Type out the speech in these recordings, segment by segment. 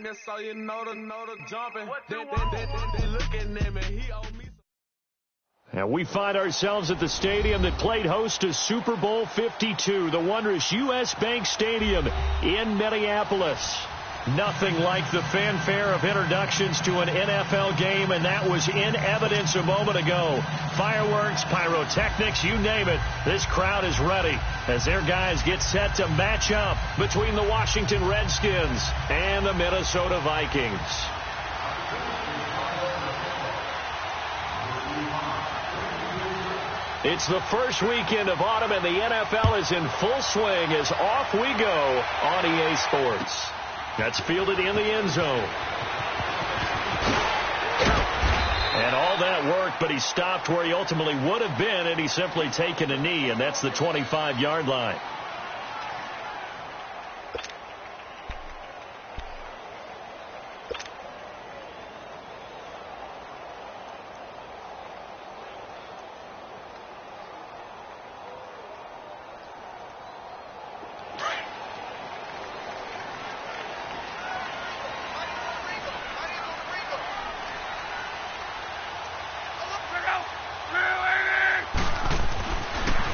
ain't necessarily the jumping. They looking at me. He owe me. And we find ourselves at the stadium that played host to Super Bowl 52, the wondrous U.S. Bank Stadium in Minneapolis. Nothing like the fanfare of introductions to an NFL game, and that was in evidence a moment ago. Fireworks, pyrotechnics, you name it. This crowd is ready as their guys get set to match up between the Washington Redskins and the Minnesota Vikings. It's the first weekend of autumn, and the NFL is in full swing as off we go on EA Sports. That's fielded in the end zone. And all that work, but he stopped where he ultimately would have been, and he's simply taken a knee, and that's the 25-yard line.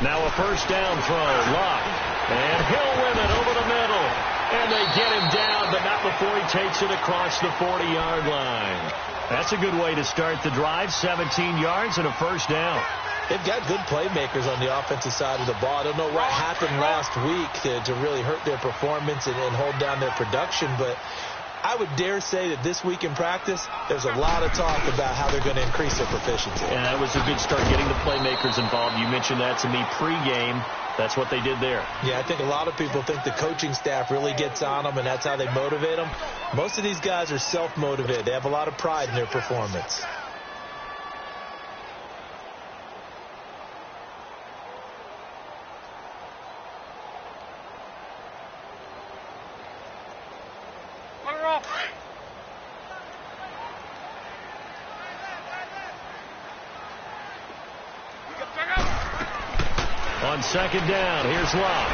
Now a first down throw, Locke, and he'll win it over the middle. And they get him down, but not before he takes it across the 40-yard line. That's a good way to start the drive, 17 yards and a first down. They've got good playmakers on the offensive side of the ball. I don't know what happened last week to really hurt their performance and hold down their production, but I would dare say that this week in practice, there's a lot of talk about how they're going to increase their proficiency. And that was a good start, getting the playmakers involved. You mentioned that to me pregame. That's what they did there. Yeah, I think a lot of people think the coaching staff really gets on them, and that's how they motivate them. Most of these guys are self-motivated. They have a lot of pride in their performance. On second down, here's Locke.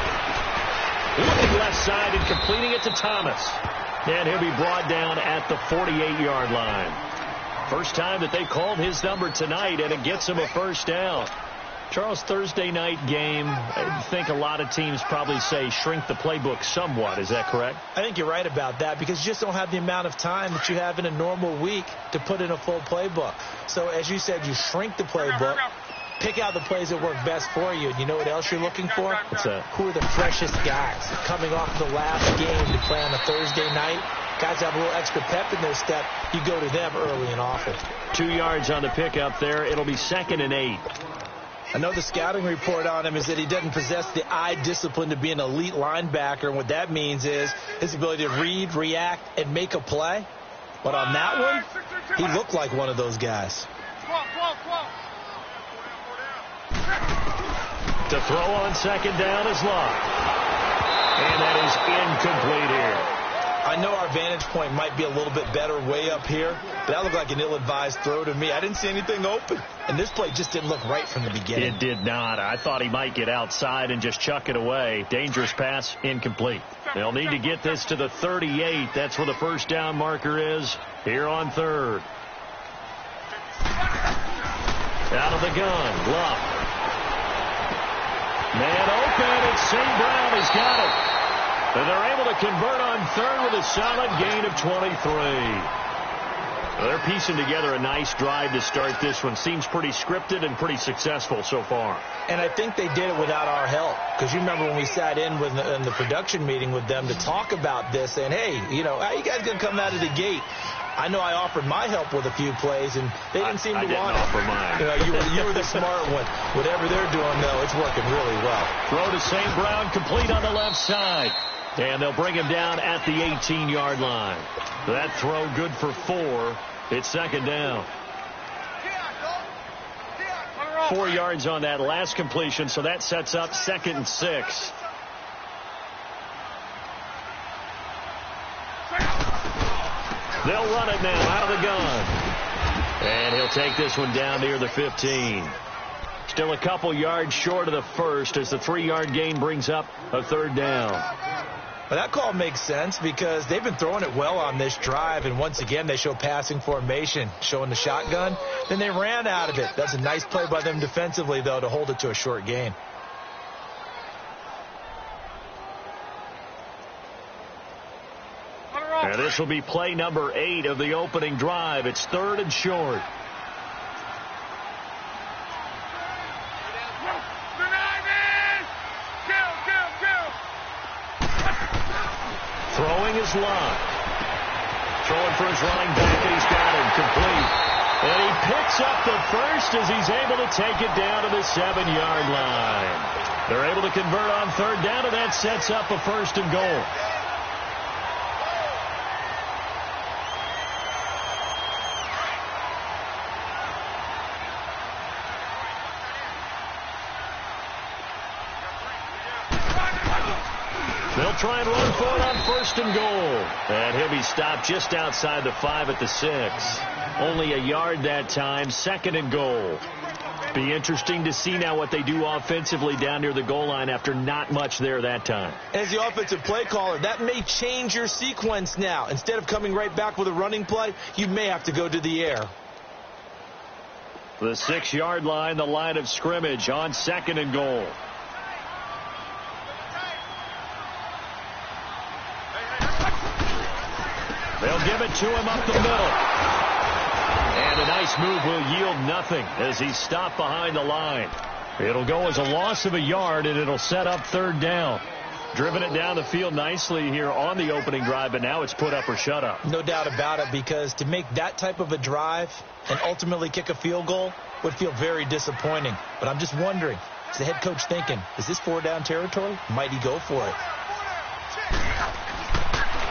Looking left side and completing it to Thomas. And he'll be brought down at the 48-yard line. First time that they called his number tonight, and it gets him a first down. Charles, Thursday night game, I think a lot of teams probably say shrink the playbook somewhat. Is that correct? I think you're right about that, because you just don't have the amount of time that you have in a normal week to put in a full playbook. So as you said, you shrink the playbook. Pick out the plays that work best for you. And you know what else you're looking for? What's that? Who are the freshest guys coming off the last game to play on a Thursday night? Guys have a little extra pep in their step. You go to them early and often. 2 yards on the pickup there. It'll be 2nd and 8. I know the scouting report on him is that he doesn't possess the eye discipline to be an elite linebacker. And what that means is his ability to read, react, and make a play. But on that one, he looked like one of those guys. To throw on second down is Locke. And that is incomplete here. I know our vantage point might be a little bit better way up here, but that looked like an ill-advised throw to me. I didn't see anything open, and this play just didn't look right from the beginning. It did not. I thought he might get outside and just chuck it away. Dangerous pass, incomplete. They'll need to get this to the 38. That's where the first down marker is here on third. Out of the gun, Locke. Man open, and St. Brown has got it. And they're able to convert on third with a solid gain of 23. They're piecing together a nice drive to start this one. Seems pretty scripted and pretty successful so far. And I think they did it without our help. Because you remember when we sat in the production meeting with them to talk about this, saying, hey, how you guys going to come out of the gate? I know I offered my help with a few plays, and they didn't seem to want it. I didn't offer mine. You were the smart one. Whatever they're doing, though, it's working really well. Throw to St. Brown, complete on the left side. And they'll bring him down at the 18-yard line. That throw good for 4. It's second down. 4 yards on that last completion, so that sets up 2nd and 6. They'll run it now out of the gun. And he'll take this one down near the 15. Still a couple yards short of the first as the 3-yard gain brings up a third down. Well, that call makes sense because they've been throwing it well on this drive, and once again they show passing formation, showing the shotgun. Then they ran out of it. That's a nice play by them defensively, though, to hold it to a short gain. And this will be play number 8 of the opening drive. It's 3rd and short. Throwing his line. Throwing for his running back, and he's got him complete. And he picks up the first as he's able to take it down to the 7-yard line. They're able to convert on 3rd down, and that sets up a 1st and goal. They'll try and run for it on 1st and goal. And he'll be stopped just outside the 5 at the 6. Only a yard that time, 2nd and goal. Be interesting to see now what they do offensively down near the goal line after not much there that time. As the offensive play caller, that may change your sequence now. Instead of coming right back with a running play, you may have to go to the air. The 6-yard line, the line of scrimmage on 2nd and goal. They'll give it to him up the middle. And a nice move will yield nothing as he's stopped behind the line. It'll go as a loss of a yard, and it'll set up 3rd down. Driven it down the field nicely here on the opening drive, but now it's put up or shut up. No doubt about it, because to make that type of a drive and ultimately kick a field goal would feel very disappointing. But I'm just wondering, is the head coach thinking, is this 4-down territory? Might he go for it?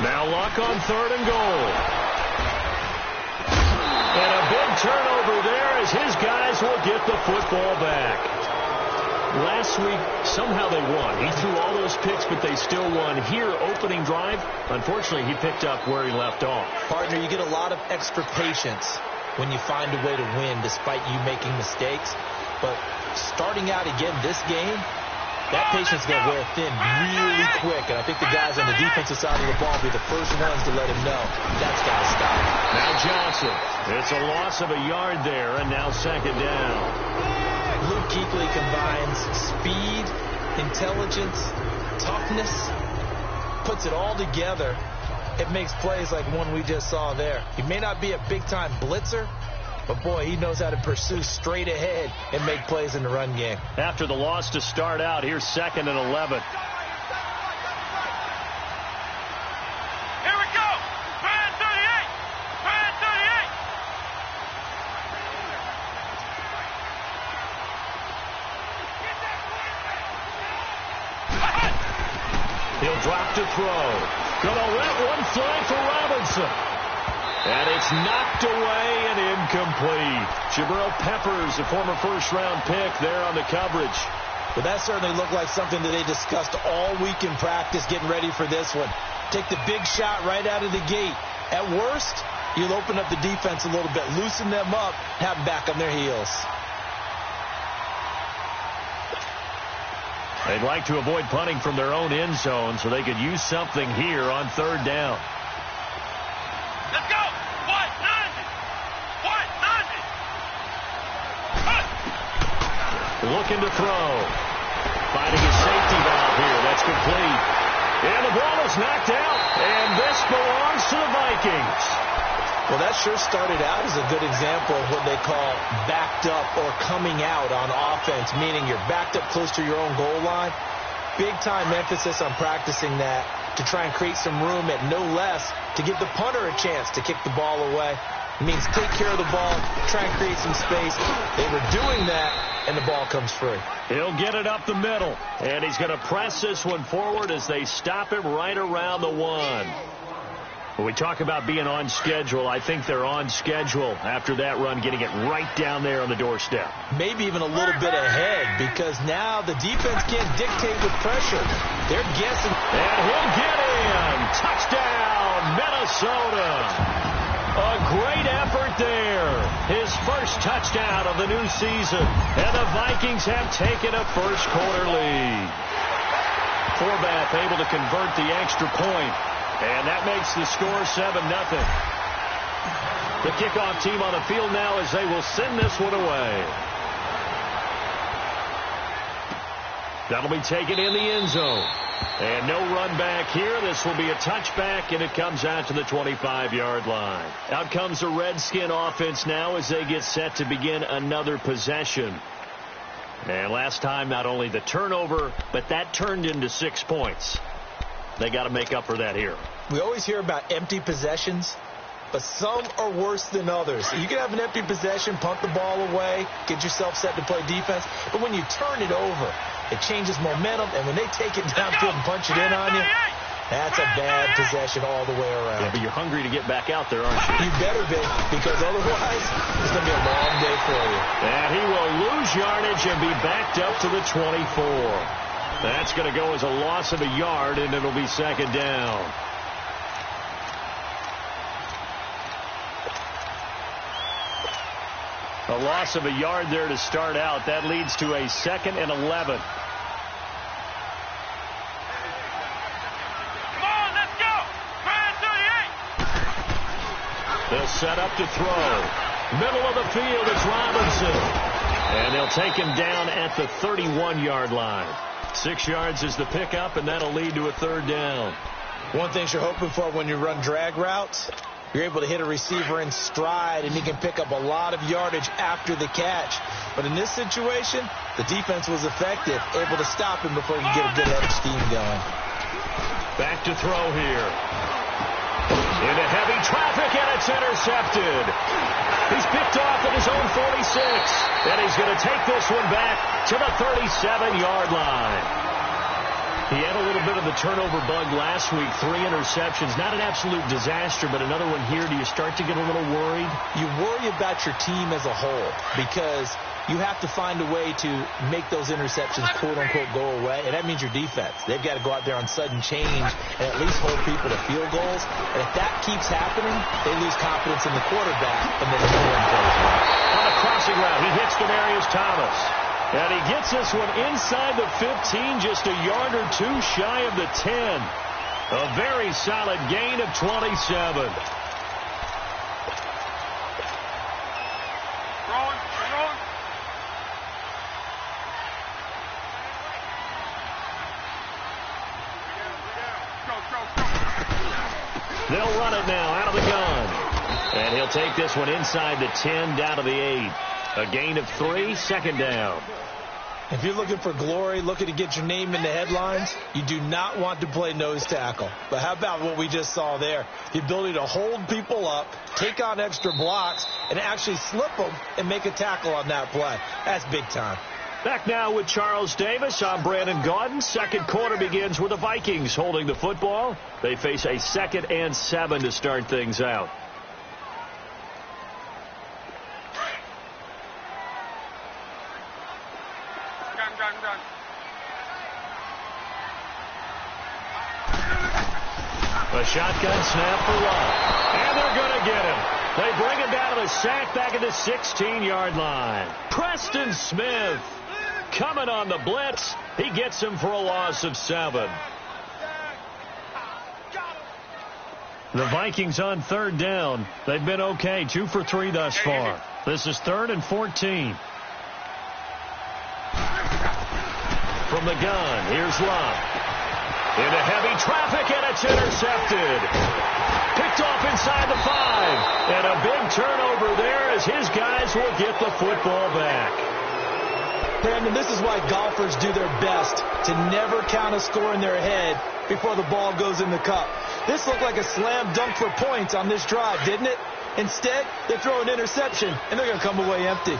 Now Luck on 3rd and goal. And a big turnover there as his guys will get the football back. Last week, somehow they won. He threw all those picks, but they still won. Here, opening drive, unfortunately, he picked up where he left off. Partner, you get a lot of extra patience when you find a way to win despite you making mistakes. But starting out again this game, that patience is going to wear thin really quick, and I think the guys on the defensive side of the ball will be the first ones to let him know that's got to stop. Now Johnson. It's a loss of a yard there, and now 2nd down. Luke Kuechly combines speed, intelligence, toughness, puts it all together. It makes plays like one we just saw there. He may not be a big-time blitzer, but, boy, he knows how to pursue straight ahead and make plays in the run game. After the loss to start out, here's 2nd and 11. Here we go. Brand 38. Brand 38. He'll drop to throw. Gonna let one fly for Robinson. And it's knocked away and incomplete. Jabril Peppers, a former 1st-round pick there on the coverage. Well, that certainly looked like something that they discussed all week in practice getting ready for this one. Take the big shot right out of the gate. At worst, you'll open up the defense a little bit, loosen them up, have them back on their heels. They'd like to avoid punting from their own end zone so they could use something here on 3rd down. Let's go. 190. Looking to throw. Finding his safety valve here. That's complete. And the ball is knocked out. And this belongs to the Vikings. Well, that sure started out as a good example of what they call backed up or coming out on offense, meaning you're backed up close to your own goal line. Big-time emphasis on practicing that to try and create some room at no less to give the punter a chance to kick the ball away. It means take care of the ball, try and create some space. They were doing that, and the ball comes free. He'll get it up the middle, and he's going to press this one forward as they stop him right around the 1. When we talk about being on schedule, I think they're on schedule after that run, getting it right down there on the doorstep. Maybe even a little bit ahead, because now the defense can't dictate with pressure. They're guessing. And he'll get in. Touchdown, Minnesota. A great effort there. His first touchdown of the new season. And the Vikings have taken a first-quarter lead. Forbath able to convert the extra point. And that makes the score 7-0. The kickoff team on the field now as they will send this one away. That'll be taken in the end zone. And no run back here. This will be a touchback, and it comes out to the 25-yard line. Out comes the Redskin offense now as they get set to begin another possession. And last time, not only the turnover, but that turned into 6 points. They got to make up for that here. We always hear about empty possessions, but some are worse than others. You can have an empty possession, punt the ball away, get yourself set to play defense, but when you turn it over, it changes momentum, and when they take it downfield and punch it in on you, that's a bad possession all the way around. Yeah, but you're hungry to get back out there, aren't you? You better be, because otherwise, it's going to be a long day for you. And he will lose yardage and be backed up to the 24. That's going to go as a loss of a yard, and it'll be second down. A loss of a yard there to start out. That leads to a 2nd and 11. Come on, let's go. Turn to the 8. They'll set up to throw. Middle of the field is Robinson. And they'll take him down at the 31-yard line. 6 yards is the pickup, and that'll lead to a 3rd down. One thing you're hoping for when you run drag routes, you're able to hit a receiver in stride, and he can pick up a lot of yardage after the catch. But in this situation, the defense was effective, able to stop him before he could get a good head of steam going. Back to throw here. Into heavy traffic, and it's intercepted. He's picked off at his own 46, and he's going to take this one back to the 37-yard line. He had a little bit of the turnover bug last week, 3 interceptions. Not an absolute disaster, but another one here. Do you start to get a little worried? You worry about your team as a whole because you have to find a way to make those interceptions, quote-unquote, go away, and that means your defense. They've got to go out there on sudden change and at least hold people to field goals. And if that keeps happening, they lose confidence in the quarterback, and then no one plays well. On a crossing route, he hits Demarius Thomas. And he gets this one inside the 15, just a yard or 2 shy of the 10. A very solid gain of 27. They'll run it now out of the gun. And he'll take this one inside the 10, down to the 8. A gain of 3, 2nd down. If you're looking for glory, looking to get your name in the headlines, you do not want to play nose tackle. But how about what we just saw there? The ability to hold people up, take on extra blocks, and actually slip them and make a tackle on that play. That's big time. Back now with Charles Davis. I'm Brandon Gaudin. Second quarter begins with the Vikings holding the football. They face a 2nd and 7 to start things out. A shotgun snap for Love. And they're going to get him. They bring him down to the sack back at the 16-yard line. Preston Smith coming on the blitz. He gets him for a loss of 7. The Vikings on 3rd down. They've been okay. 2 for 3 thus far. This is 3rd and 14. From the gun, here's Love. Into heavy traffic, and it's intercepted. Picked off inside the 5. And a big turnover there as his guys will get the football back. Brandon, this is why golfers do their best to never count a score in their head before the ball goes in the cup. This looked like a slam dunk for points on this drive, didn't it? Instead, they throw an interception, and they're going to come away empty.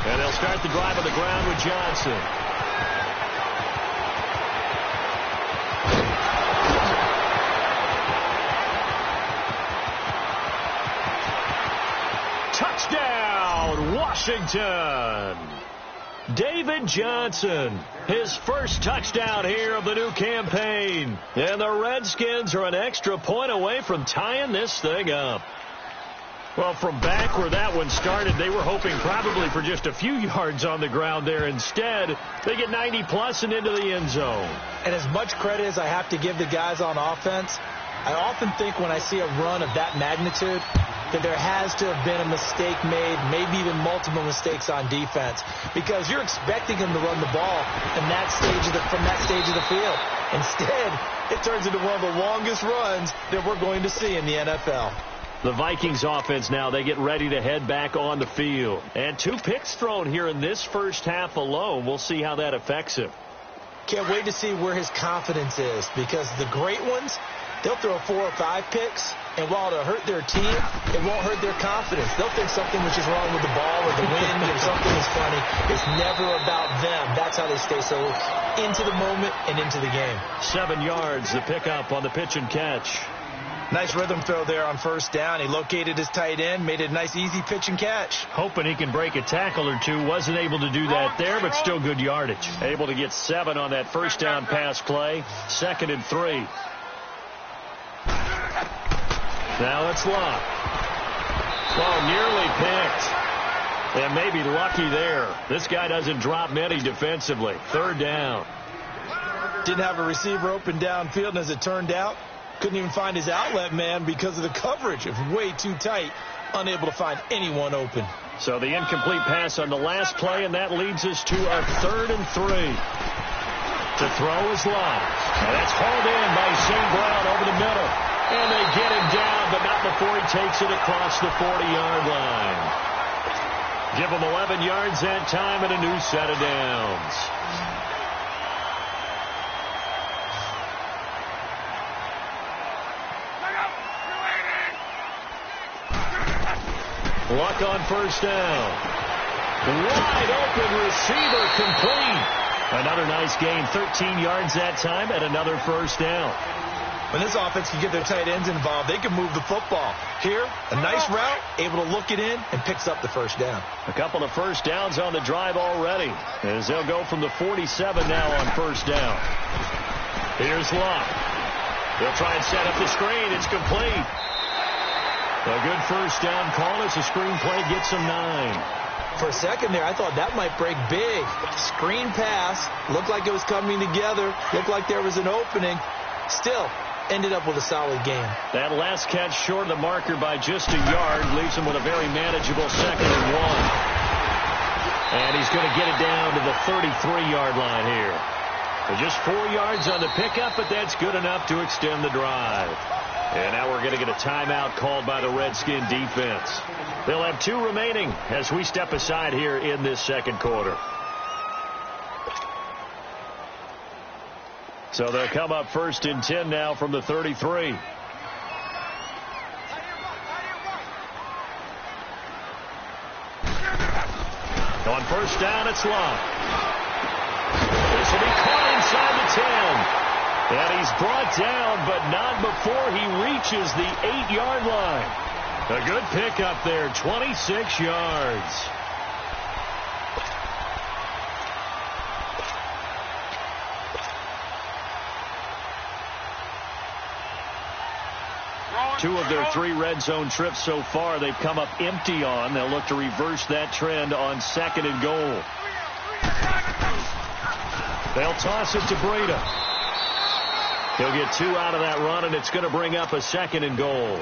And they'll start the drive on the ground with Johnson. Touchdown, Washington. David Johnson, his first touchdown here of the new campaign. And the Redskins are an extra point away from tying this thing up. Well, from back where that one started, they were hoping probably for just a few yards on the ground there. Instead, they get 90-plus and into the end zone. And as much credit as I have to give the guys on offense, I often think when I see a run of that magnitude that there has to have been a mistake made, maybe even multiple mistakes on defense, because you're expecting them to run the ball from that stage of the field. Instead, it turns into one of the longest runs that we're going to see in the NFL. The Vikings offense now, they get ready to head back on the field. And 2 picks thrown here in this first half alone. We'll see how that affects him. Can't wait to see where his confidence is, because the great ones, they'll throw 4 or 5 picks, and while it'll hurt their team, it won't hurt their confidence. They'll think something was just wrong with the ball or the wind or something is funny. It's never about them. That's how they stay so into the moment and into the game. 7 yards, the pickup on the pitch and catch. Nice rhythm throw there on first down. He located his tight end, made it a nice, easy pitch and catch. Hoping he can break a tackle or two. Wasn't able to do that there, but still good yardage. Able to get 7 on that first down pass play. 2nd and 3. Now it's Locke. Oh, nearly picked. And maybe lucky there. This guy doesn't drop many defensively. 3rd down. Didn't have a receiver open downfield, and as it turned out, couldn't even find his outlet man because of the coverage. It was way too tight. Unable to find anyone open. So the incomplete pass on the last play, and that leads us to a 3rd and 3. To throw is Locke. And that's hauled in by St. Brown over the middle. And they get him down, but not before he takes it across the 40-yard line. Give him 11 yards that time and a new set of downs. Luck on first down. Wide open receiver complete. Another nice gain, 13 yards that time, and another first down. When this offense can get their tight ends involved, they can move the football. Here, a nice route, able to look it in, and picks up the first down. A couple of first downs on the drive already, as they'll go from the 47 now on first down. Here's Locke. They'll try and set up the screen. It's complete. A good first down call as the screen play gets him 9. For a second there, I thought that might break big. Screen pass. Looked like it was coming together. Looked like there was an opening. Still, ended up with a solid game. That last catch short of the marker by just a yard leaves him with a very manageable 2nd and 1. And he's going to get it down to the 33-yard line here. So just 4 yards on the pickup, but that's good enough to extend the drive. And now we're going to get a timeout called by the Redskin defense. They'll have 2 remaining as we step aside here in this second quarter. So they'll come up 1st and 10 now from the 33. On first down, it's Locke. This will be caught inside the 10. And he's brought down, but not before he reaches the 8-yard line. A good pickup there, 26 yards. Two of their 3 red zone trips so far, they've come up empty on. They'll look to reverse that trend on 2nd and goal. They'll toss it to Breda. He'll get 2 out of that run, and it's going to bring up a 2nd and goal.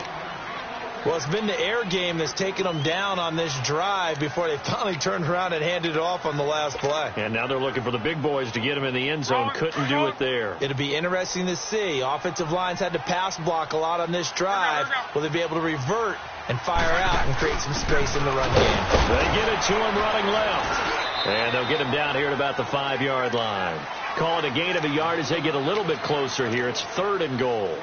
Well, it's been the air game that's taken them down on this drive before they finally turned around and handed it off on the last play. And now they're looking for the big boys to get him in the end zone. Couldn't do it there. It'll be interesting to see. Offensive lines had to pass block a lot on this drive. Will they be able to revert and fire out and create some space in the run game? They get it to him running left. And they'll get him down here at about the 5-yard line. Call it a gain of a yard as they get a little bit closer here. It's 3rd and goal.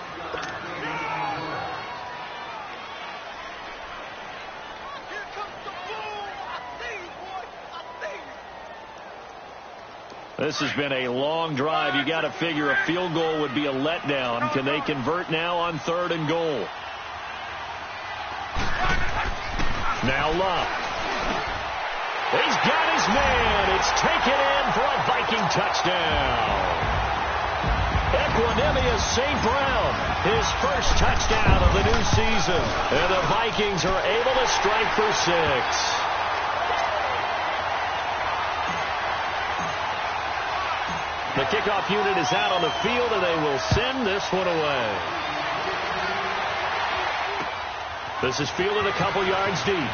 This has been a long drive. You got to figure a field goal would be a letdown. Can they convert now on 3rd and goal? Now Locke. He's got his man. It's taken in for a Viking touchdown. Anemias St. Brown, his first touchdown of the new season. And the Vikings are able to strike for 6. The kickoff unit is out on the field, and they will send this one away. This is fielded a couple yards deep.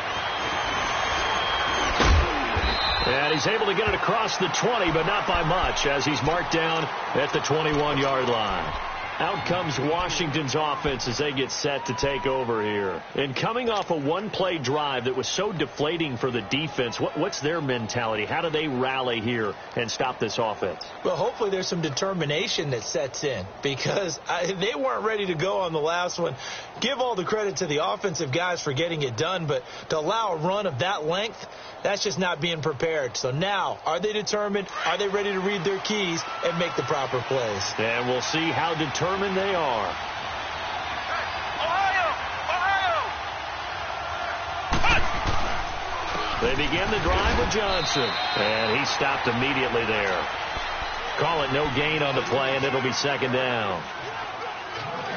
And he's able to get it across the 20, but not by much, as he's marked down at the 21-yard line. Out comes Washington's offense as they get set to take over here. And coming off a one-play drive that was so deflating for the defense, what's their mentality? How do they rally here and stop this offense? Well, hopefully there's some determination that sets in, because they weren't ready to go on the last one. Give all the credit to the offensive guys for getting it done, but to allow a run of that length, that's just not being prepared. So now, are they determined? Are they ready to read their keys and make the proper plays? And we'll see how determined they are. They begin the drive with Johnson, and he stopped immediately there. Call it no gain on the play, and it'll be second down.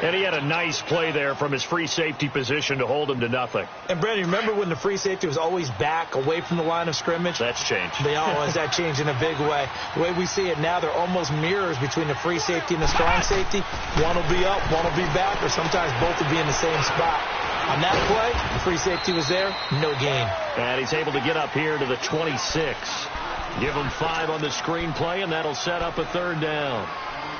And he had a nice play there from his free safety position to hold him to nothing. And, Brandon, remember when the free safety was always back away from the line of scrimmage? That's changed. That changed in a big way. The way we see it now, they're almost mirrors between the free safety and the strong safety. One will be up, one will be back, or sometimes both will be in the same spot. On that play, the free safety was there, no gain. And he's able to get up here to the 26. Give him 5 on the screenplay, and that'll set up a third down.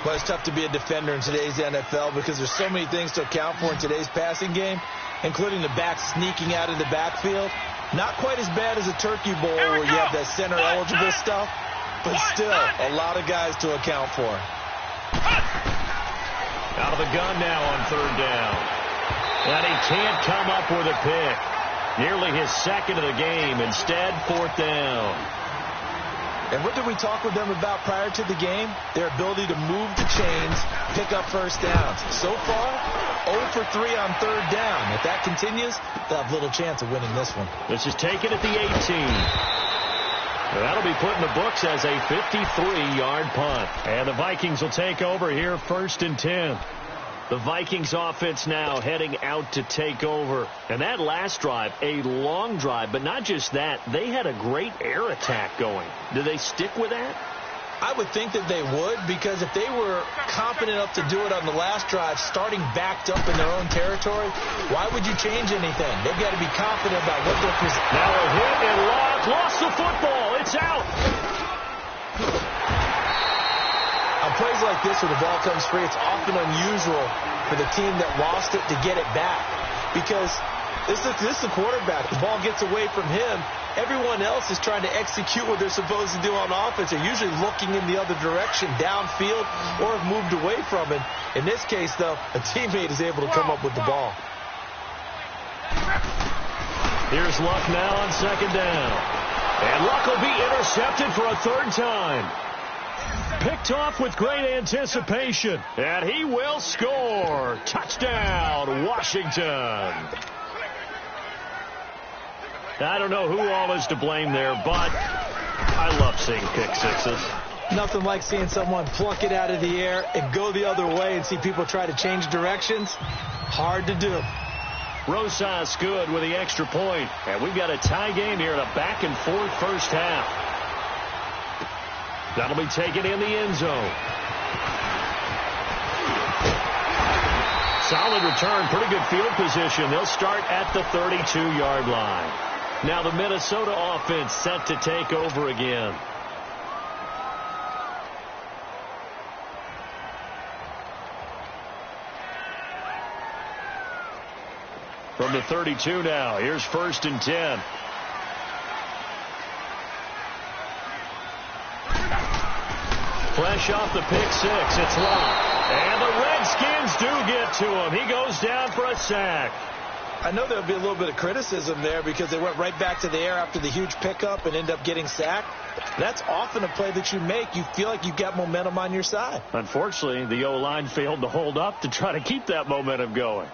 Well, it's tough to be a defender in today's NFL because there's so many things to account for in today's passing game, including the back sneaking out of the backfield. Not quite as bad as a turkey bowl where you have that center-eligible stuff, but still a lot of guys to account for. Out of the gun now on third down. And he can't come up with a pick. Nearly his second of the game. Instead, fourth down. And what did we talk with them about prior to the game? Their ability to move the chains, pick up first downs. So far, 0 for 3 on third down. If that continues, they'll have little chance of winning this one. This is taken at the 18. That'll be put in the books as a 53-yard punt. And the Vikings will take over here, 1st and 10. The Vikings offense now heading out to take over. And that last drive, a long drive, but not just that, they had a great air attack going. Do they stick with that? I would think that they would, because if they were confident enough to do it on the last drive, starting backed up in their own territory, why would you change anything? They've got to be confident about what they're presenting. Now a hit and Locke lost the football. It's out. On plays like this where the ball comes free, it's often unusual for the team that lost it to get it back, because this is the quarterback. The ball gets away from him. Everyone else is trying to execute what they're supposed to do on offense. They're usually looking in the other direction, downfield, or have moved away from it. In this case, though, a teammate is able to come up with the ball. Here's Luck now on second down. And Luck will be intercepted for a third time. Picked off with great anticipation. And he will score. Touchdown, Washington. I don't know who all is to blame there, but I love seeing pick sixes. Nothing like seeing someone pluck it out of the air and go the other way and see people try to change directions. Hard to do. Rosas good with the extra point. And we've got a tie game here in a back-and-forth first half. That'll be taken in the end zone. Solid return, pretty good field position. They'll start at the 32-yard line. Now the Minnesota offense set to take over again. From the 32 now, here's 1st and 10. Fresh off the pick six, it's Locke. And the Redskins do get to him. He goes down for a sack. I know there'll be a little bit of criticism there because they went right back to the air after the huge pickup and end up getting sacked. That's often a play that you make. You feel like you've got momentum on your side. Unfortunately, the O-line failed to hold up to try to keep that momentum going.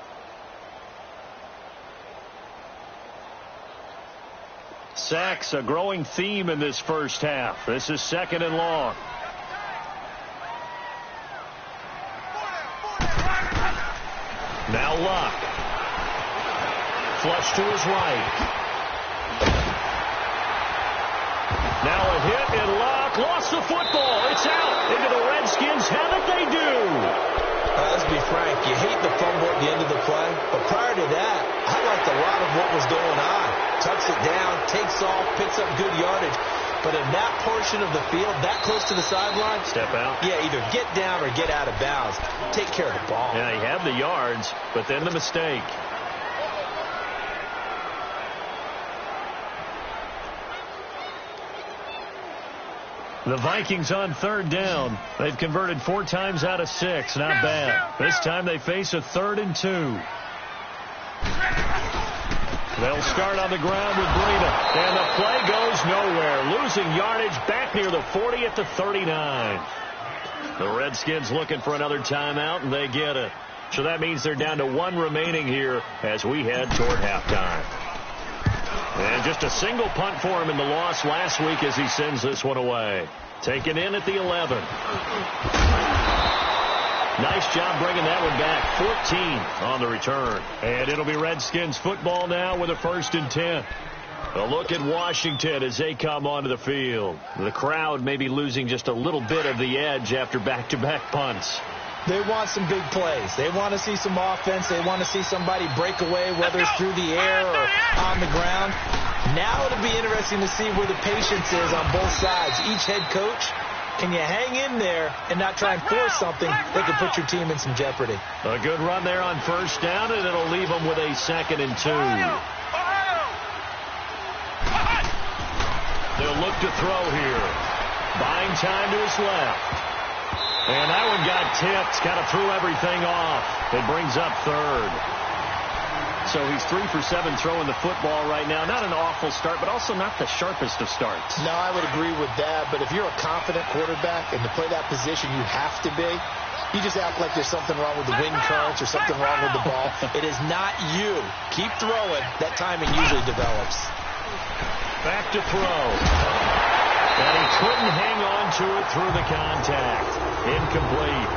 Sacks, a growing theme in this first half. This is 2nd and long. Now Luck. Flush to his right. Now a hit, and Luck lost the football. It's out into the Redskins. Haven't they do? Let's be frank. You hate the fumble at the end of the play. But prior to that, I liked a lot of what was going on. Tucks it down, takes off, picks up good yardage. But in that portion of the field, that close to the sideline, step out. Yeah, either get down or get out of bounds. Take care of the ball. Yeah, he had the yards, but then the mistake. The Vikings on third down. They've converted 4 times out of 6. Not bad. This time they face a 3rd and 2. They'll start on the ground with Breida. And the play goes nowhere. Losing yardage back near the 40 at the 39. The Redskins looking for another timeout, and they get it. So that means they're down to 1 remaining here as we head toward halftime. And just a single punt for him in the loss last week as he sends this one away. Taken in at the 11. Nice job bringing that one back. 14 on the return. And it'll be Redskins football now with a 1st and 10. A look at Washington as they come onto the field. The crowd may be losing just a little bit of the edge after back-to-back punts. They want some big plays. They want to see some offense. They want to see somebody break away, whether it's through the air or on the ground. Now it'll be interesting to see where the patience is on both sides. Each head coach, can you hang in there and not try and force something that could put your team in some jeopardy? A good run there on 1st down, and it'll leave them with a 2nd and 2. They'll look to throw here. Buying time to his left. And that one got tipped. Kind of threw everything off. It brings up 3rd. So he's 3 for 7 throwing the football right now. Not an awful start, but also not the sharpest of starts. No, I would agree with that. But if you're a confident quarterback and to play that position you have to be, you just act like there's something wrong with the wind currents or something wrong with the ball. It is not you. Keep throwing. That timing usually develops. Back to throw. And he couldn't hang on to it through the contact. Incomplete.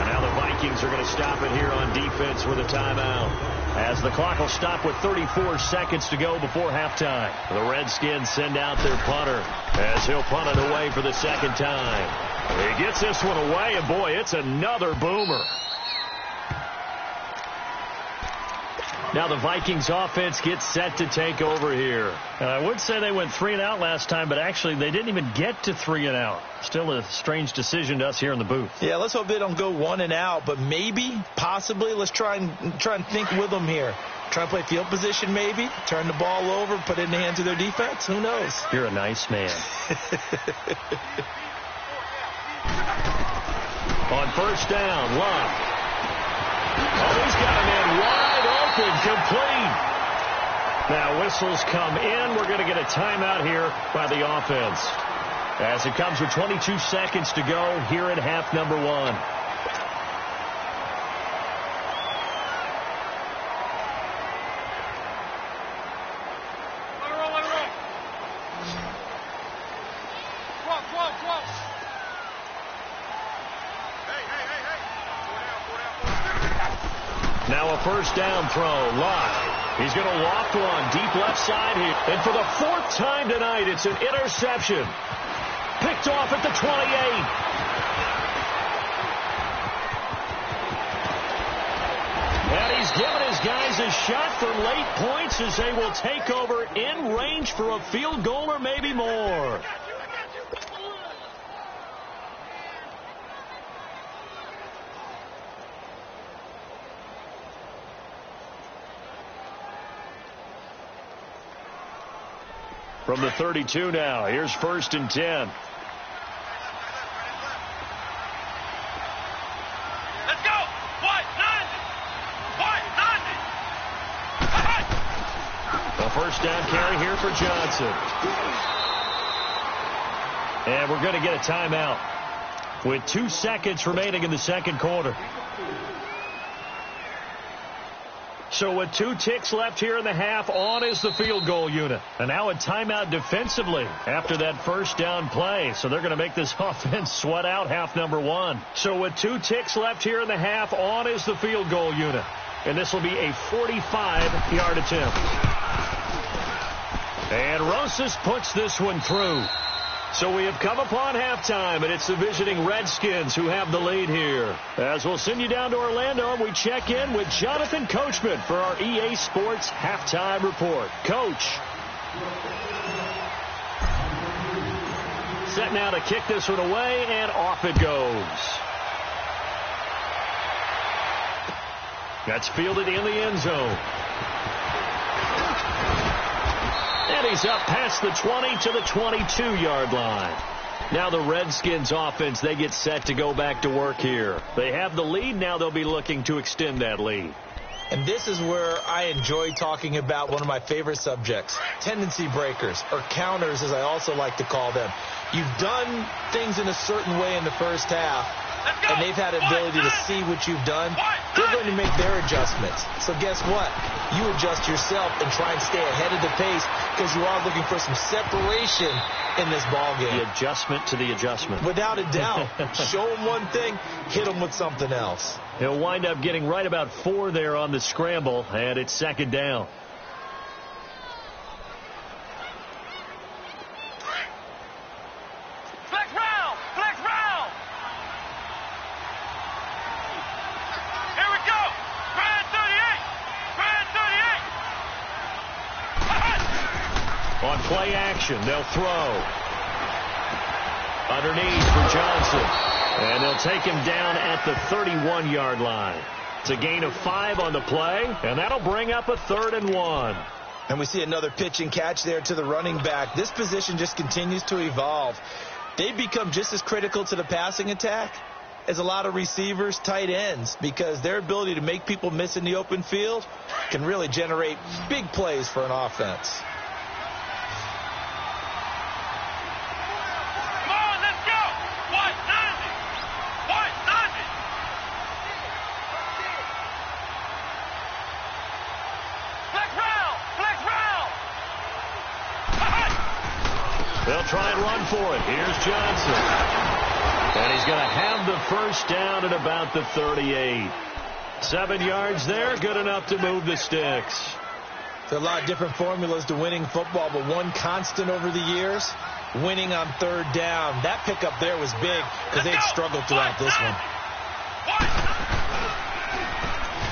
And now the Vikings are going to stop it here on defense with a timeout. As the clock will stop with 34 seconds to go before halftime. The Redskins send out their punter as he'll punt it away for the 2nd time. He gets this one away, and boy, it's another boomer. Now the Vikings offense gets set to take over here. I would say they went 3 and out last time, but actually they didn't even get to 3 and out. Still a strange decision to us here in the booth. Yeah, let's hope they don't go 1 and out, but maybe, possibly, let's try and think with them here. Try and play field position maybe, turn the ball over, put it in the hands of their defense. Who knows? You're a nice man. On 1st down, Luck. Oh, he's got a man wide open, complete. Now whistles come in. We're going to get a timeout here by the offense. As it comes with 22 seconds to go here at half number 1. Now a 1st down throw. Luck. He's going to loft one deep left side here. And for the 4th time tonight, it's an interception. Picked off at the 28. And he's given his guys a shot for late points as they will take over in range for a field goal or maybe more. From the 32 now, here's 1st and 10. Let's go! What? A 1st down carry here for Johnson. And we're going to get a timeout with 2 seconds remaining in the 2nd quarter. So with 2 ticks left here in the half, on is the field goal unit. And now a timeout defensively after that first down play. So they're going to make this offense sweat out half number 1. So with 2 ticks left here in the half, on is the field goal unit. And this will be a 45-yard attempt. And Rosas puts this one through. So we have come upon halftime, and it's the visiting Redskins who have the lead here. As we'll send you down to Orlando, and we check in with Jonathan Coachman for our EA Sports Halftime Report. Coach. Set now to kick this one away, and off it goes. That's fielded in the end zone. And he's up past the 20 to the 22-yard line. Now the Redskins offense, they get set to go back to work here. They have the lead. Now they'll be looking to extend that lead. And this is where I enjoy talking about one of my favorite subjects, tendency breakers, or counters as I also like to call them. You've done things in a certain way in the first half, and they've had the ability to see what you've done. They're going to make their adjustments. So guess what? You adjust yourself and try and stay ahead of the pace because you are looking for some separation in this ball game. The adjustment to the adjustment. Without a doubt. Show them one thing, hit them with something else. He'll wind up getting right about 4 there on the scramble, and it's second down. On play action, they'll throw. Underneath for Johnson. And they'll take him down at the 31-yard line. It's a gain of 5 on the play, and that'll bring up a 3rd and 1. And we see another pitch and catch there to the running back. This position just continues to evolve. They become just as critical to the passing attack as a lot of receivers, tight ends, because their ability to make people miss in the open field can really generate big plays for an offense. They'll try and run for it. Here's Johnson. And he's going to have the first down at about the 38. 7 yards there, good enough to move the sticks. There are a lot of different formulas to winning football, but one constant over the years, winning on 3rd down. That pickup there was big because they'd struggled throughout this one.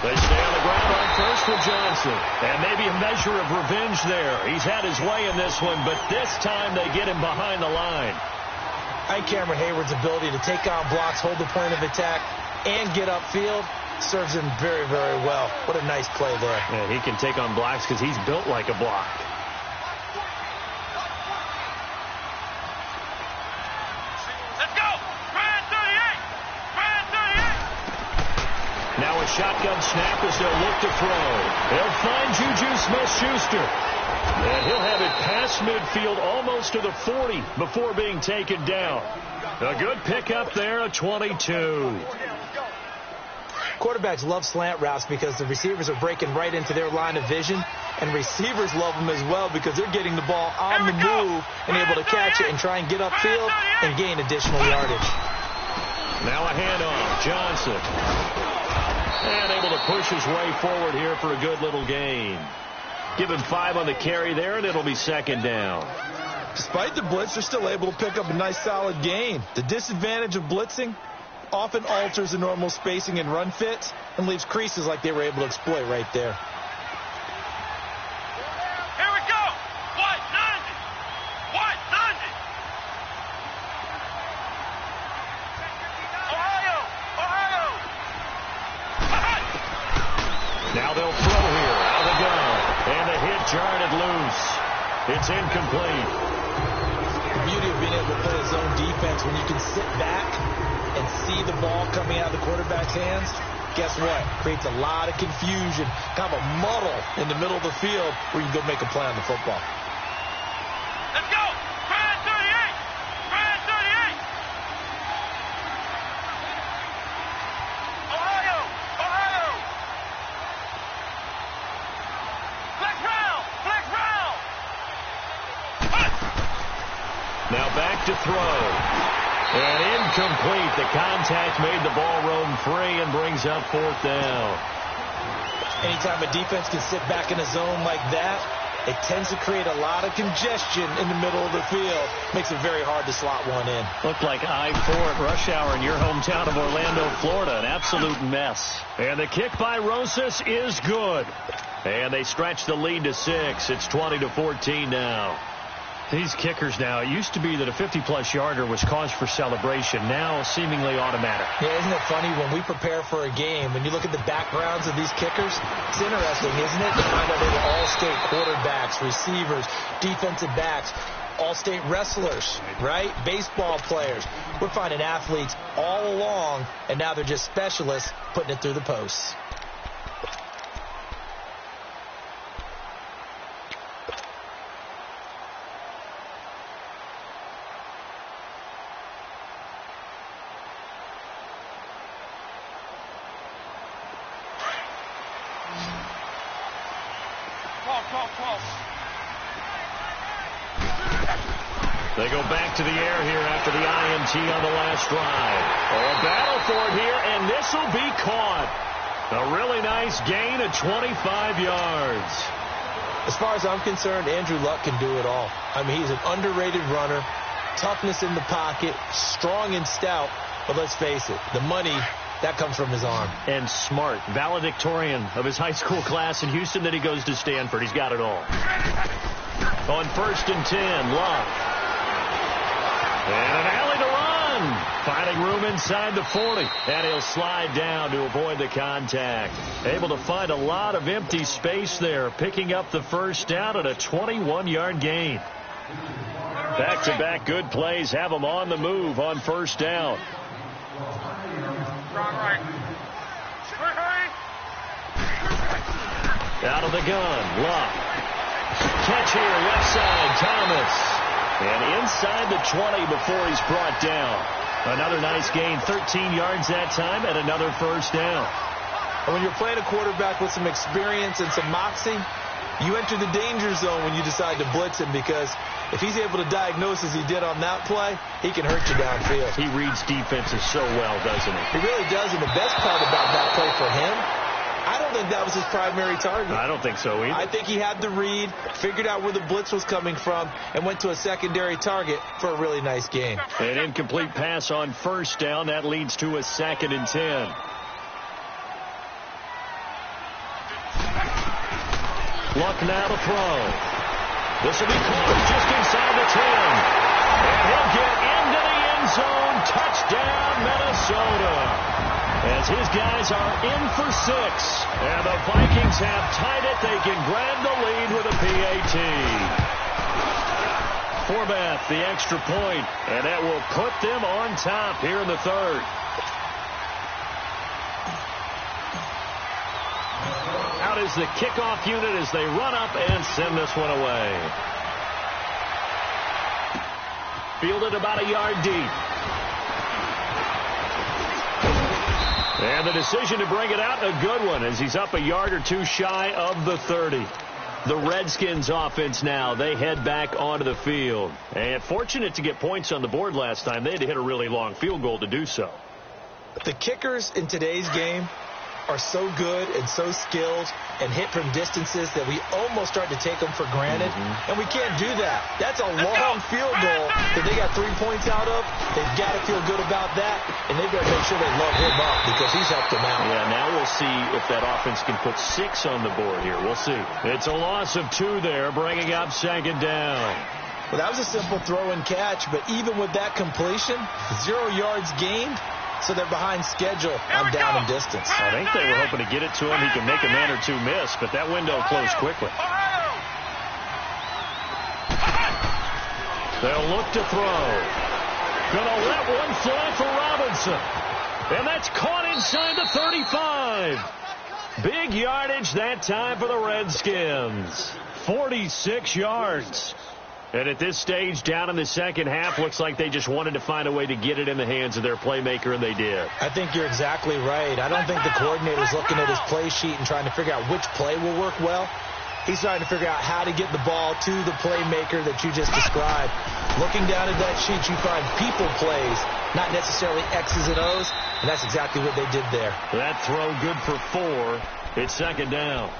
They stay on the ground on first for Johnson. And maybe a measure of revenge there. He's had his way in this one, but this time they get him behind the line. I think Cameron Hayward's ability to take on blocks, hold the point of attack, and get upfield serves him very, very well. What a nice play there. Yeah, he can take on blocks because he's built like a block. Now a shotgun snap as they'll look to throw. They'll find Juju Smith-Schuster. And he'll have it past midfield almost to the 40 before being taken down. A good pickup there, a 22. Quarterbacks love slant routes because the receivers are breaking right into their line of vision, and receivers love them as well because they're getting the ball on the move and able to catch it and try and get upfield and gain additional yardage. Now a handoff. Johnson. And able to push his way forward here for a good little gain. Give him 5 on the carry there, and it'll be second down. Despite the blitz, they're still able to pick up a nice solid gain. The disadvantage of blitzing often alters the normal spacing and run fits and leaves creases like they were able to exploit right there. Here we go. White 90. White 90. Ohio. Now they'll throw here out of the gun. And the hit jarred it loose. It's incomplete. The beauty of being able to play a zone defense when you can sit back and see the ball coming out of the quarterback's hands, guess what? Creates a lot of confusion, kind of a muddle in the middle of the field where you can go make a play on the football. Let's go. Brad 38. Brad 38. Ohio. throw. And incomplete. The contact made the ball roam free and brings up fourth down. Anytime a defense can sit back in a zone like that, it tends to create a lot of congestion in the middle of the field. Makes it very hard to slot one in. Looked like I-4 at rush hour in your hometown of Orlando, Florida. An absolute mess. And the kick by Rosas is good. And they stretch the lead to 6. It's 20-14 now. These kickers now, it used to be that a 50-plus yarder was cause for celebration. Now seemingly automatic. Yeah, isn't it funny when we prepare for a game, when you look at the backgrounds of these kickers, it's interesting, isn't it, to find out they were all-state quarterbacks, receivers, defensive backs, all-state wrestlers, right? Baseball players. We're finding athletes all along, and now they're just specialists putting it through the posts. They go back to the air here after the INT on the last drive. Oh, a battle for it here, and this will be caught. A really nice gain of 25 yards. As far as I'm concerned, Andrew Luck can do it all. I mean, he's an underrated runner, toughness in the pocket, strong and stout, but let's face it, the money, that comes from his arm. And smart, valedictorian of his high school class in Houston, then he goes to Stanford. He's got it all. On 1st and 10, Luck. And an alley to run. Finding room inside the 40. And he'll slide down to avoid the contact. Able to find a lot of empty space there. Picking up the first down at a 21-yard gain. Back-to-back good plays have them on the move on first down. Out of the gun. Luck. Catch here, left side, Thomas. And inside the 20 before he's brought down. Another nice gain, 13 yards that time, and another first down. And when you're playing a quarterback with some experience and some moxie, you enter the danger zone when you decide to blitz him, because if he's able to diagnose as he did on that play, he can hurt you downfield. He reads defenses so well, doesn't he? He really does, and the best part about that play for him, I don't think that was his primary target. I don't think so either. I think he had the read, figured out where the blitz was coming from, and went to a secondary target for a really nice gain. An incomplete pass on first down. That leads to a 2nd and 10. Luck now to throw. This will be caught just inside the 10. And he'll get into the end zone. Touchdown, Minnesota. As his guys are in for 6. And the Vikings have tied it. They can grab the lead with a PAT. Forbath, the extra point, and that will put them on top here in the 3rd. Out is the kickoff unit as they run up and send this one away. Fielded about a yard deep. And the decision to bring it out, a good one, as he's up a yard or two shy of the 30. The Redskins offense now, they head back onto the field. And fortunate to get points on the board last time. They had to hit a really long field goal to do so. The kickers in today's game are so good and so skilled and hit from distances that we almost start to take them for granted. And we can't do that. That's a long field goal that they got 3 points out of. They've got to feel good about that, and they've got to make sure they love him up because he's helped them out. Yeah, now we'll see if that offense can put 6 on the board here. We'll see. It's a loss of 2 there, bringing up 2nd down. Well, that was a simple throw and catch, but even with that completion, 0 yards gained. So they're behind schedule on down and distance. I think they were hoping to get it to him. He can make a man or two miss, but that window closed quickly. They'll look to throw. Gonna let one fly for Robinson. And that's caught inside the 35. Big yardage that time for the Redskins. 46 yards. And at this stage, down in the second half, looks like they just wanted to find a way to get it in the hands of their playmaker, and they did. I think you're exactly right. I don't think the coordinator's looking at his play sheet and trying to figure out which play will work well. He's trying to figure out how to get the ball to the playmaker that you just described. Looking down at that sheet, you find people plays, not necessarily X's and O's, and that's exactly what they did there. That throw good for 4. It's second down.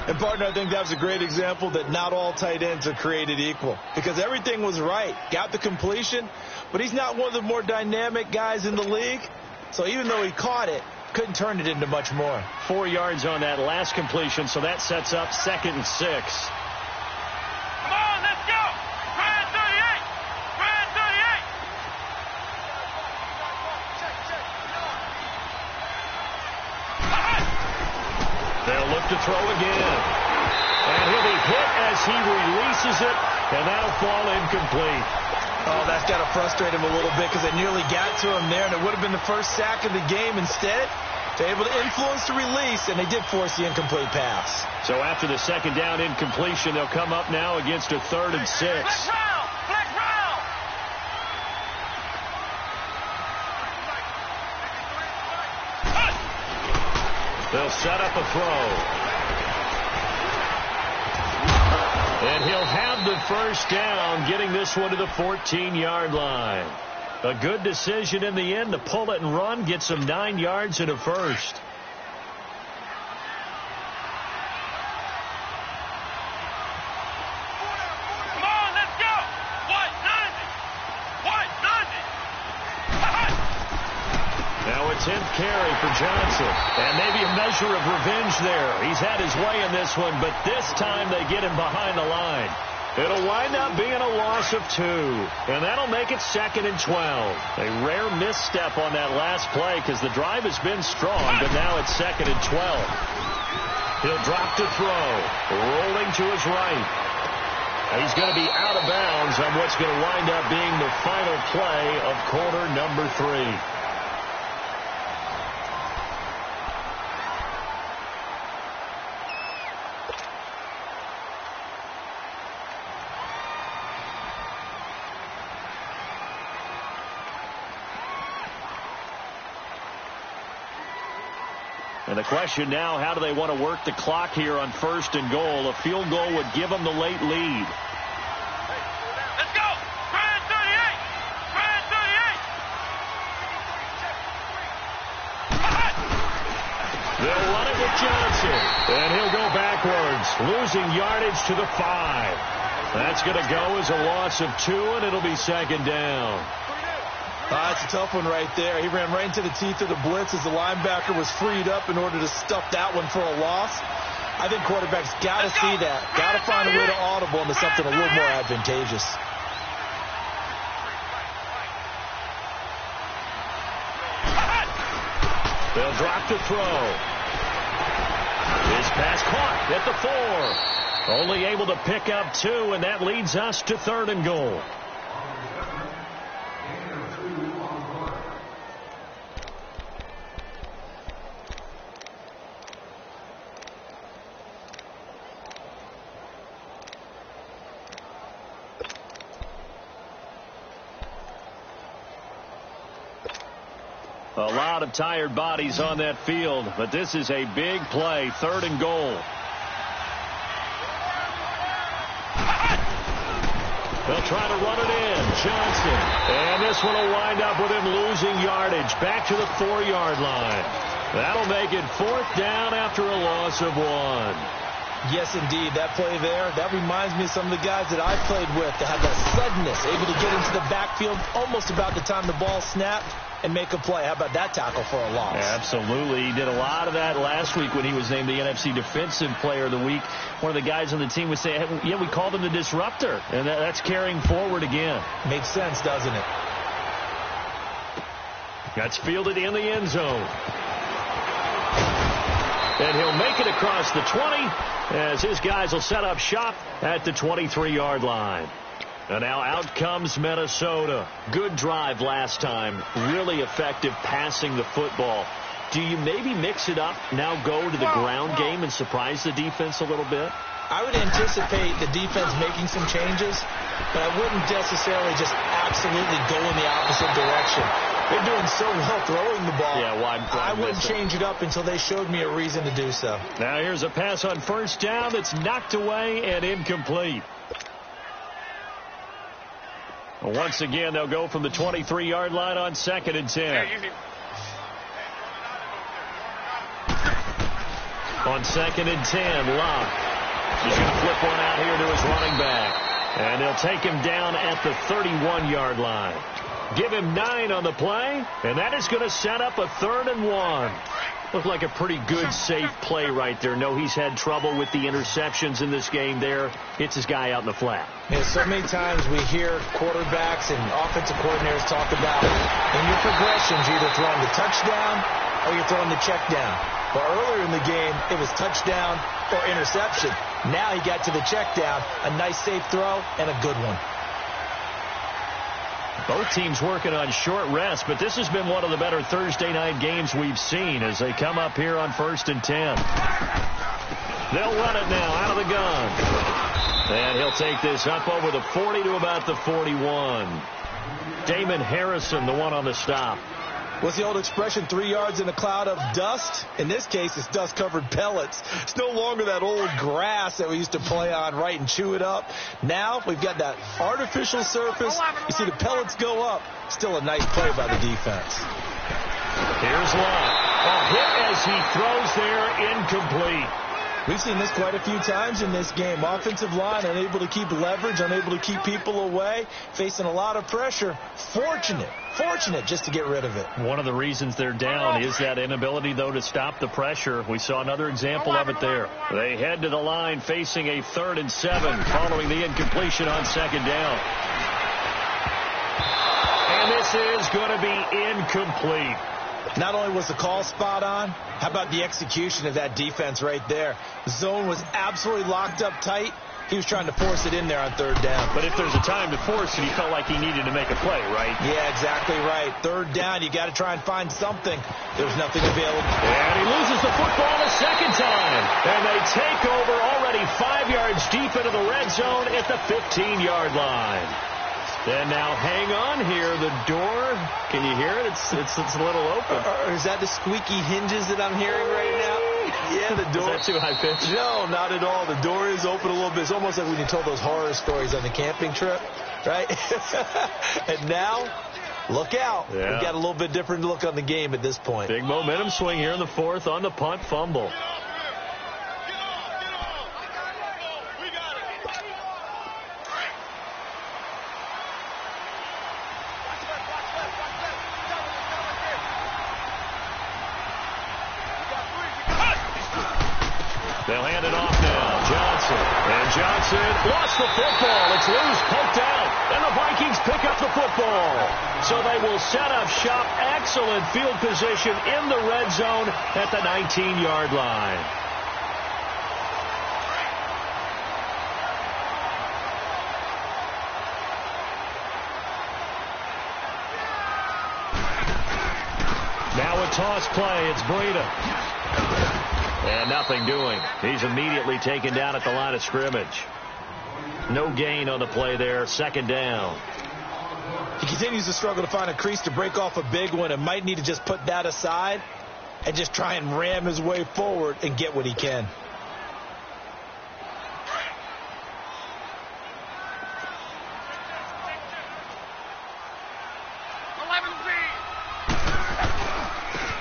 And, partner, I think that was a great example that not all tight ends are created equal, because everything was right. Got the completion, but he's not one of the more dynamic guys in the league. So even though he caught it, couldn't turn it into much more. 4 yards on that last completion, so that sets up 2nd and 6. Come on, let's go. Brand 38. Brand 38. They'll look to throw again. And he'll be hit as he releases it, and that'll fall incomplete. Oh, that's got to frustrate him a little bit because they nearly got to him there, and it would have been the first sack of the game. Instead, they're able to influence the release, and they did force the incomplete pass. So after the second down incompletion, they'll come up now against a 3rd and 6. Flex round. Flex round. They'll set up a throw. And he'll have the first down, getting this one to the 14-yard line. A good decision in the end to pull it and run, get some 9 yards and a first. Come on, let's go. 190. Now a 10th carry for Johnson. And maybe a measure of revenge there. He's had his way in this one, but this time they get him behind the line. It'll wind up being a loss of 2. And that'll make it 2nd and 12. A rare misstep on that last play because the drive has been strong, but now it's 2nd and 12. He'll drop to throw. Rolling to his right. He's going to be out of bounds on what's going to wind up being the final play of quarter number 3. And the question now, how do they want to work the clock here on 1st and goal? A field goal would give them the late lead. Let's go. Brand 38. Brand 38. They'll run it with Johnson. And he'll go backwards, losing yardage to the 5. That's going to go as a loss of 2, and it'll be 2nd down. That's a tough one right there. He ran right into the teeth of the blitz as the linebacker was freed up in order to stuff that one for a loss. I think quarterbacks got to see that. Got to find a way to audible into something a little more advantageous. They'll drop to throw. His pass caught at the 4. Only able to pick up 2, and that leads us to 3rd and goal. A lot of tired bodies on that field, but this is a big play, 3rd and goal. They'll try to run it in. Johnson. And this one will wind up with him losing yardage back to the 4-yard line. That'll make it 4th down after a loss of 1. Yes, indeed. That play there, that reminds me of some of the guys that I played with that had that suddenness, able to get into the backfield almost about the time the ball snapped and make a play. How about that tackle for a loss? Absolutely. He did a lot of that last week when he was named the NFC Defensive Player of the Week. One of the guys on the team would say, hey, yeah, we called him the disruptor. And that's carrying forward again. Makes sense, doesn't it? That's fielded in the end zone. And he'll make it across the 20 as his guys will set up shop at the 23-yard line. And now out comes Minnesota. Good drive last time. Really effective passing the football. Do you maybe mix it up, now go to the ground game and surprise the defense a little bit? I would anticipate the defense making some changes, but I wouldn't necessarily just absolutely go in the opposite direction. They're doing so well throwing the ball. Yeah, why I wouldn't change it up until they showed me a reason to do so. Now here's a pass on first down that's knocked away and incomplete. Once again, they'll go from the 23-yard line on 2nd and 10. On 2nd and 10, Locke. He's going to flip one out here to his running back. And they'll take him down at the 31-yard line. Give him 9 on the play, and that is going to set up a 3rd and 1. Looked like a pretty good, safe play right there. No, he's had trouble with the interceptions in this game there. Hits his guy out in the flat. Yeah, so many times we hear quarterbacks and offensive coordinators talk about in your progressions, you're either throwing the touchdown or you're throwing the check down. But earlier in the game, it was touchdown or interception. Now he got to the check down, a nice safe throw, and a good one. Both teams working on short rest, but this has been one of the better Thursday night games we've seen as they come up here on 1st and 10. They'll run it now out of the gun. And he'll take this up over the 40 to about the 41. Damon Harrison, the one on the stop. What's the old expression, 3 yards in a cloud of dust? In this case, it's dust-covered pellets. It's no longer that old grass that we used to play on, right, and chew it up. Now we've got that artificial surface. You see the pellets go up. Still a nice play by the defense. Here's Locke. A hit as he throws there, incomplete. We've seen this quite a few times in this game. Offensive line unable to keep leverage, unable to keep people away, facing a lot of pressure. Fortunate just to get rid of it. One of the reasons they're down is that inability, though, to stop the pressure. We saw another example of it there. They head to the line facing a 3rd and 7 following the incompletion on 2nd down. And this is going to be incomplete. Not only was the call spot on, how about the execution of that defense right there? Zone was absolutely locked up tight. He was trying to force it in there on 3rd down. But if there's a time to force it, he felt like he needed to make a play, right? Yeah, exactly right. 3rd down, you got to try and find something. There's nothing available. And he loses the football a 2nd time. And they take over already 5 yards deep into the red zone at the 15-yard line. And now hang on here. The door, can you hear it? It's a little open. Or is that the squeaky hinges that I'm hearing right now? Yeah, the door. Is that too high pitched? No, not at all. The door is open a little bit. It's almost like when you told those horror stories on the camping trip, right? And now, look out. Yeah. We've got a little bit different look on the game at this point. Big momentum swing here in the 4th on the punt fumble. They'll hand it off now. Johnson. And Johnson lost the football. It's loose, poked out. And the Vikings pick up the football. So they will set up shop. Excellent field position in the red zone at the 19-yard line. Now a toss play. It's Breida. And nothing doing. He's immediately taken down at the line of scrimmage. No gain on the play there. 2nd down. He continues to struggle to find a crease to break off a big one and might need to just put that aside and just try and ram his way forward and get what he can.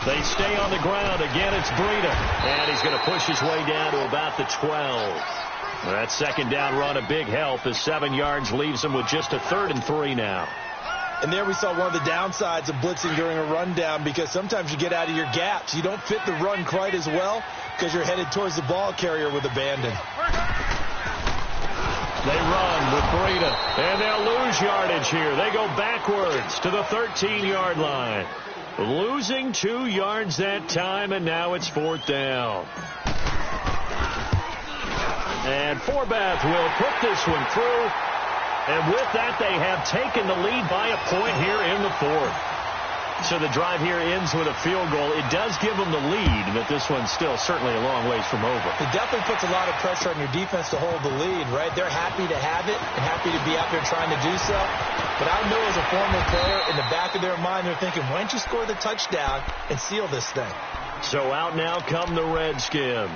They stay on the ground. Again, it's Breida. And he's going to push his way down to about the 12. That 2nd down run, a big help as 7 yards leaves him with just a 3rd and 3 now. And there we saw one of the downsides of blitzing during a rundown, because sometimes you get out of your gaps. You don't fit the run quite as well because you're headed towards the ball carrier with abandon. They run with Breida, and they'll lose yardage here. They go backwards to the 13-yard line. Losing 2 yards that time, and now it's 4th down. And Forbath will put this one through. And with that, they have taken the lead by a point here in the 4th. So the drive here ends with a field goal. It does give them the lead, but this one's still certainly a long ways from over. It definitely puts a lot of pressure on your defense to hold the lead, right? They're happy to have it and happy to be out there trying to do so. But I know as a former player, in the back of their mind, they're thinking, why don't you score the touchdown and seal this thing? So out now come the Redskins.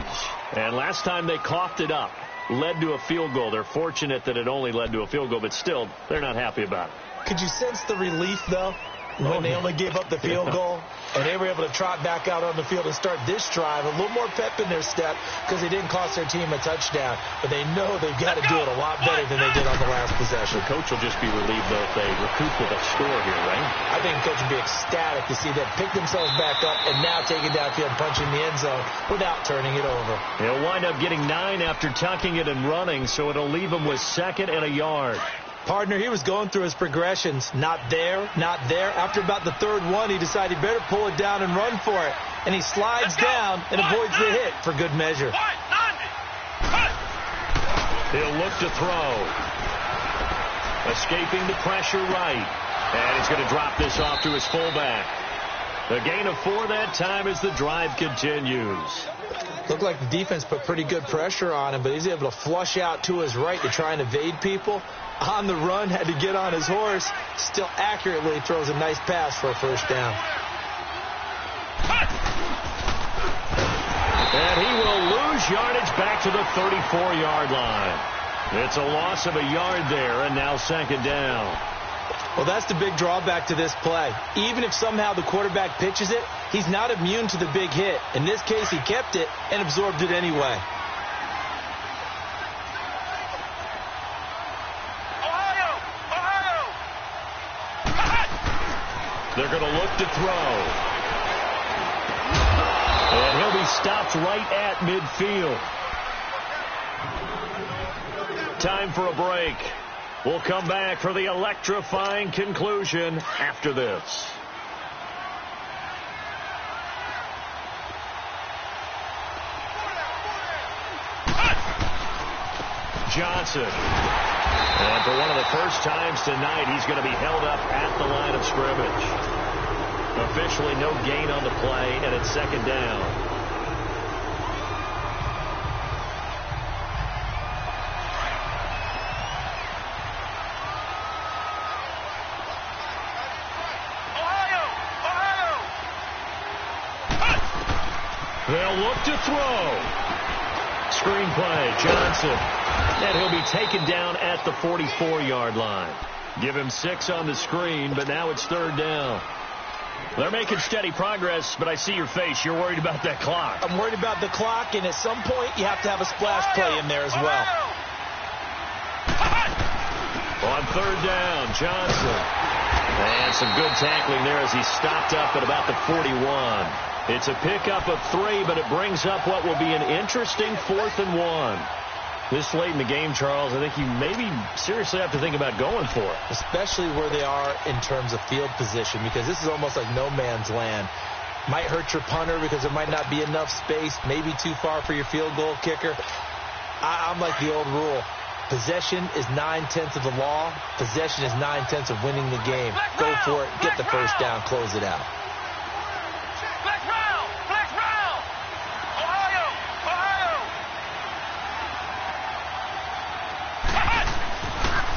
And last time they coughed it up, led to a field goal. They're fortunate that it only led to a field goal, but still, they're not happy about it. Could you sense the relief, though, when they only gave up the field goal and they were able to trot back out on the field and start this drive? A little more pep in their step because they didn't cost their team a touchdown, but they know they've got to do it a lot better than they did on the last possession. The coach will just be relieved, though, if they recoup with a score here, right? I think the coach would be ecstatic to see them pick themselves back up and now take it downfield, punching the end zone without turning it over. He'll wind up getting 9 after tucking it and running, so it'll leave him with 2nd and a yard. Partner, he was going through his progressions. Not there, not there. After about the 3rd one, he decided he better pull it down and run for it. And he slides down and avoids the hit for good measure. He'll look to throw. Escaping the pressure right. And he's going to drop this off to his fullback. The gain of 4 that time as the drive continues. Looked like the defense put pretty good pressure on him, but he's able to flush out to his right to try and evade people. On the run, had to get on his horse. Still accurately throws a nice pass for a first down. And he will lose yardage back to the 34-yard line. It's a loss of a yard there, and now 2nd down. Well, that's the big drawback to this play. Even if somehow the quarterback pitches it, he's not immune to the big hit. In this case, he kept it and absorbed it anyway. They're going to look to throw. And he'll be stopped right at midfield. Time for a break. We'll come back for the electrifying conclusion after this. Johnson. And for one of the first times tonight, he's going to be held up at the line of scrimmage. Officially no gain on the play, and it's 2nd down. They'll look to throw. Screenplay, Johnson. And he'll be taken down at the 44-yard line. Give him 6 on the screen, but now it's 3rd down. They're making steady progress, but I see your face. You're worried about that clock. I'm worried about the clock, and at some point, you have to have a splash play in there as well. On 3rd down, Johnson. And some good tackling there as he stopped up at about the 41. It's a pickup of 3, but it brings up what will be an interesting 4th and 1. This late in the game, Charles, I think you maybe seriously have to think about going for it. Especially where they are in terms of field position, because this is almost like no man's land. Might hurt your punter because there might not be enough space, maybe too far for your field goal kicker. I'm like the old rule. Possession is 9/10 of the law. Possession is 9/10 of winning the game. Go for it, get the first down, close it out.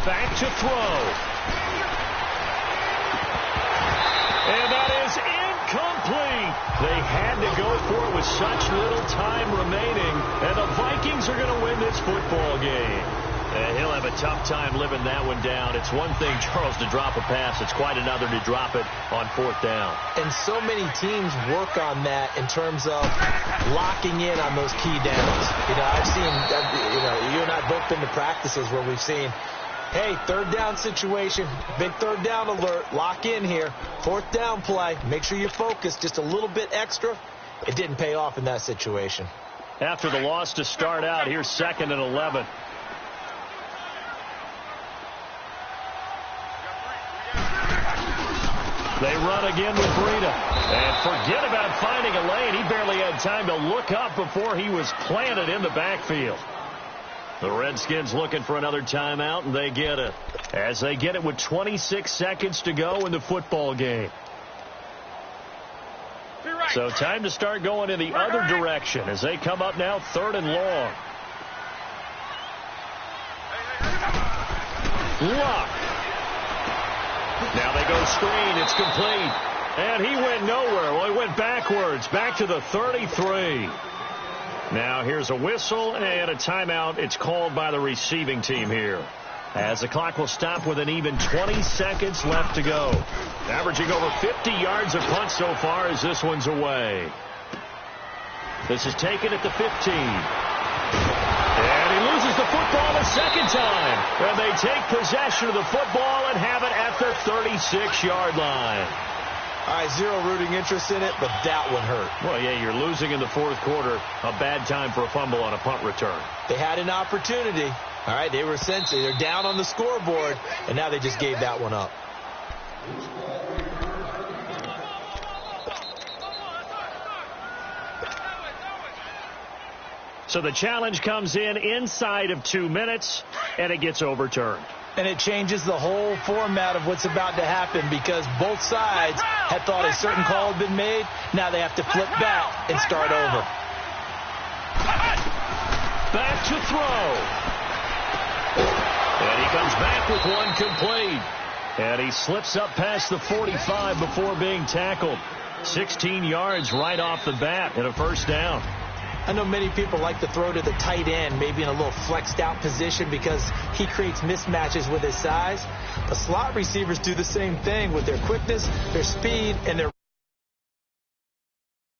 Back to throw. And that is incomplete. They had to go for it with such little time remaining. And the Vikings are going to win this football game. And he'll have a tough time living that one down. It's one thing, Charles, to drop a pass. It's quite another to drop it on 4th down. And so many teams work on that in terms of locking in on those key downs. I've seen, you and I both been to practices where we've seen, hey, 3rd down situation, big 3rd down alert, lock in here, 4th down play, make sure you focus just a little bit extra. It didn't pay off in that situation. After the loss to start out, here's 2nd and 11. They run again with Breida. And forget about finding a lane. He barely had time to look up before he was planted in the backfield. The Redskins looking for another timeout, and they get it. As they get it with 26 seconds to go in the football game. So time to start going in the other direction as they come up now 3rd and long. Luck. Now they go screen. It's complete. And he went nowhere. Well, he went backwards. Back to the 33. Now here's a whistle and a timeout. It's called by the receiving team here, as the clock will stop with an even 20 seconds left to go. Averaging over 50 yards a punt so far as this one's away. This is taken at the 15. And he loses the football a second time. And they take possession of the football and have it at the 36-yard line. All right, zero rooting interest in it, but that one hurt. Well, yeah, you're losing in the 4th quarter. A bad time for a fumble on a punt return. They had an opportunity. All right, they were sensitive. They're down on the scoreboard, and now they just gave that one up. So the challenge comes in inside of 2 minutes, and it gets overturned. And it changes the whole format of what's about to happen, because both sides had thought a certain call had been made. Now they have to flip back and start over. Back to throw. And he comes back with one complete. And he slips up past the 45 before being tackled. 16 yards right off the bat and a first down. I know many people like to throw to the tight end, maybe in a little flexed out position because he creates mismatches with his size. But slot receivers do the same thing with their quickness, their speed, and their